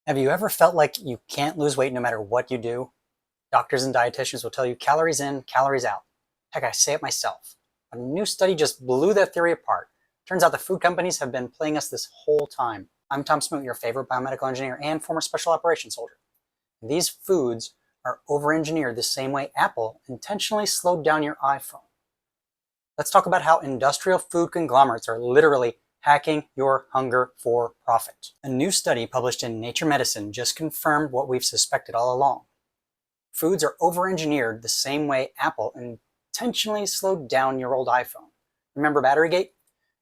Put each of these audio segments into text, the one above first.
Have you ever felt like you can't lose weight no matter what you do? Doctors and dietitians will tell you calories in, calories out. Heck, I say it myself. A new study just blew that theory apart. Turns out the food companies have been playing us this whole time. I'm Tom Smoot, your favorite biomedical engineer and former special operations soldier. These foods are over-engineered the same way Apple intentionally slowed down your iPhone. Let's talk about how industrial food conglomerates are literally hacking your hunger for profit. A new study published in Nature Medicine just confirmed what we've suspected all along. Foods are over-engineered the same way Apple intentionally slowed down your old iPhone. Remember Batterygate?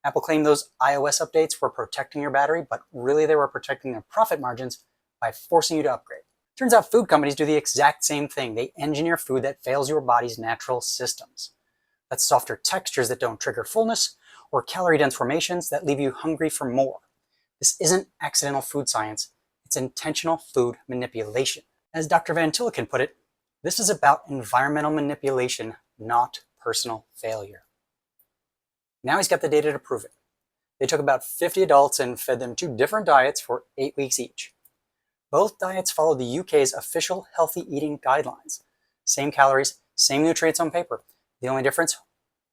Apple claimed those iOS updates were protecting your battery, but really they were protecting their profit margins by forcing you to upgrade. Turns out food companies do the exact same thing. They engineer food that fails your body's natural systems. That's softer textures that don't trigger fullness, or calorie-dense formations that leave you hungry for more. This isn't accidental food science, it's intentional food manipulation. As Dr. Van Tilliken put it, this is about environmental manipulation, not personal failure. Now he's got the data to prove it. They took about 50 adults and fed them 2 different diets for 8 weeks each. Both diets followed the UK's official healthy eating guidelines. Same calories, same nutrients on paper. The only difference,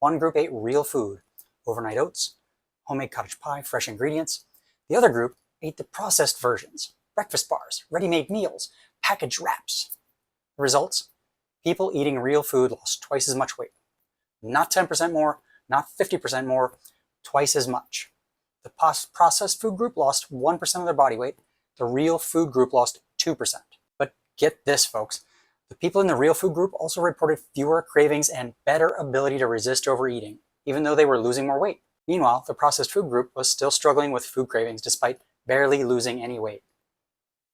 one group ate real food, overnight oats, homemade cottage pie, fresh ingredients. The other group ate the processed versions, breakfast bars, ready-made meals, packaged wraps. The results? People eating real food lost twice as much weight. Not 10% more, not 50% more, twice as much. The processed food group lost 1% of their body weight. The real food group lost 2%. But get this, folks. The people in the real food group also reported fewer cravings and better ability to resist overeating, even though they were losing more weight. Meanwhile, the processed food group was still struggling with food cravings despite barely losing any weight.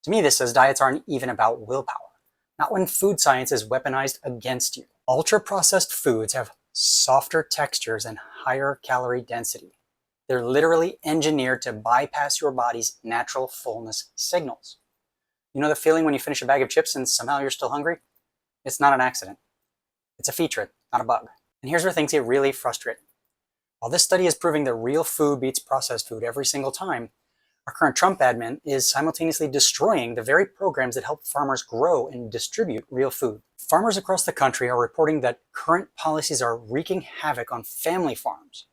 To me, this says diets aren't even about willpower, not when food science is weaponized against you. Ultra-processed foods have softer textures and higher calorie density. They're literally engineered to bypass your body's natural fullness signals. You know the feeling when you finish a bag of chips and somehow you're still hungry? It's not an accident. It's a feature, not a bug. And here's where things get really frustrating. While this study is proving that real food beats processed food every single time, our current Trump admin is simultaneously destroying the very programs that help farmers grow and distribute real food. Farmers across the country are reporting that current policies are wreaking havoc on family farms.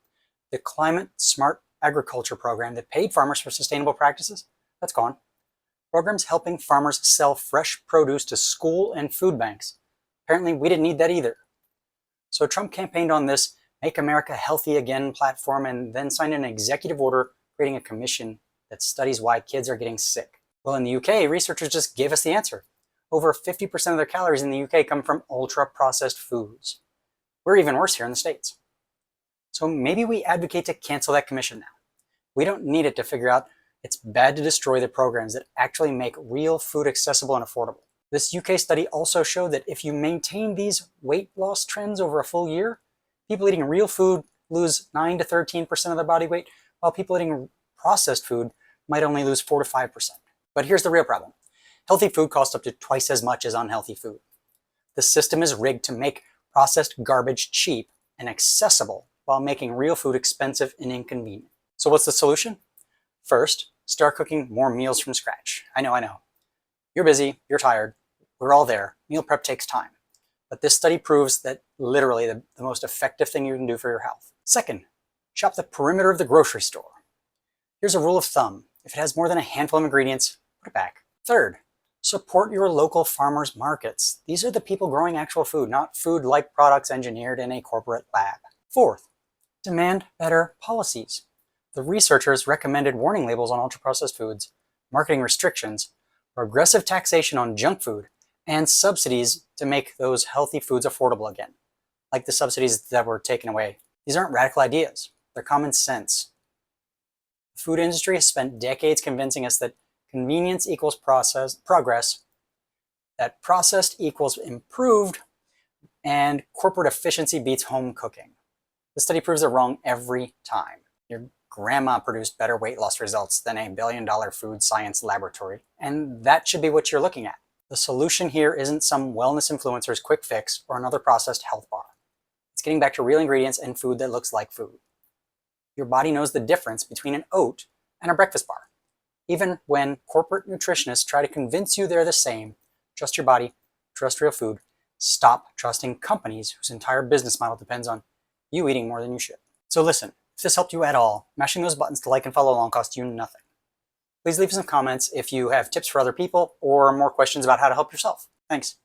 The Climate Smart Agriculture program that paid farmers for sustainable practices, that's gone. Programs helping farmers sell fresh produce to school and food banks. Apparently we didn't need that either. So Trump campaigned on this Make America Healthy Again platform and then signed an executive order creating a commission that studies why kids are getting sick. Well, in the UK, researchers just gave us the answer. Over 50% of their calories in the UK come from ultra-processed foods. We're even worse here in the States. So maybe we advocate to cancel that commission now. We don't need it to figure out it's bad to destroy the programs that actually make real food accessible and affordable. This UK study also showed that if you maintain these weight loss trends over a full year, people eating real food lose 9 to 13% of their body weight, while people eating processed food might only lose 4 to 5%. But here's the real problem. Healthy food costs up to twice as much as unhealthy food. The system is rigged to make processed garbage cheap and accessible while making real food expensive and inconvenient. So what's the solution? First, start cooking more meals from scratch. I know. You're busy, you're tired, we're all there. Meal prep takes time. But this study proves that literally the most effective thing you can do for your health. Second, shop the perimeter of the grocery store. Here's a rule of thumb. If it has more than a handful of ingredients, put it back. Third, support your local farmers markets. These are the people growing actual food, not food-like products engineered in a corporate lab. Fourth, demand better policies. The researchers recommended warning labels on ultra-processed foods, marketing restrictions, progressive taxation on junk food, and subsidies to make those healthy foods affordable again, like the subsidies that were taken away. These aren't radical ideas, they're common sense. The food industry has spent decades convincing us that convenience equals progress, that processed equals improved, and corporate efficiency beats home cooking. The study proves they're wrong every time. Your grandma produced better weight loss results than a billion-dollar food science laboratory, and that should be what you're looking at. The solution here isn't some wellness influencer's quick fix or another processed health bar. It's getting back to real ingredients and food that looks like food. Your body knows the difference between an oat and a breakfast bar. Even when corporate nutritionists try to convince you they're the same, trust your body, trust real food. Stop trusting companies whose entire business model depends on you eating more than you should. So listen, if this helped you at all, mashing those buttons to like and follow along costs you nothing. Please leave some comments if you have tips for other people or more questions about how to help yourself. Thanks.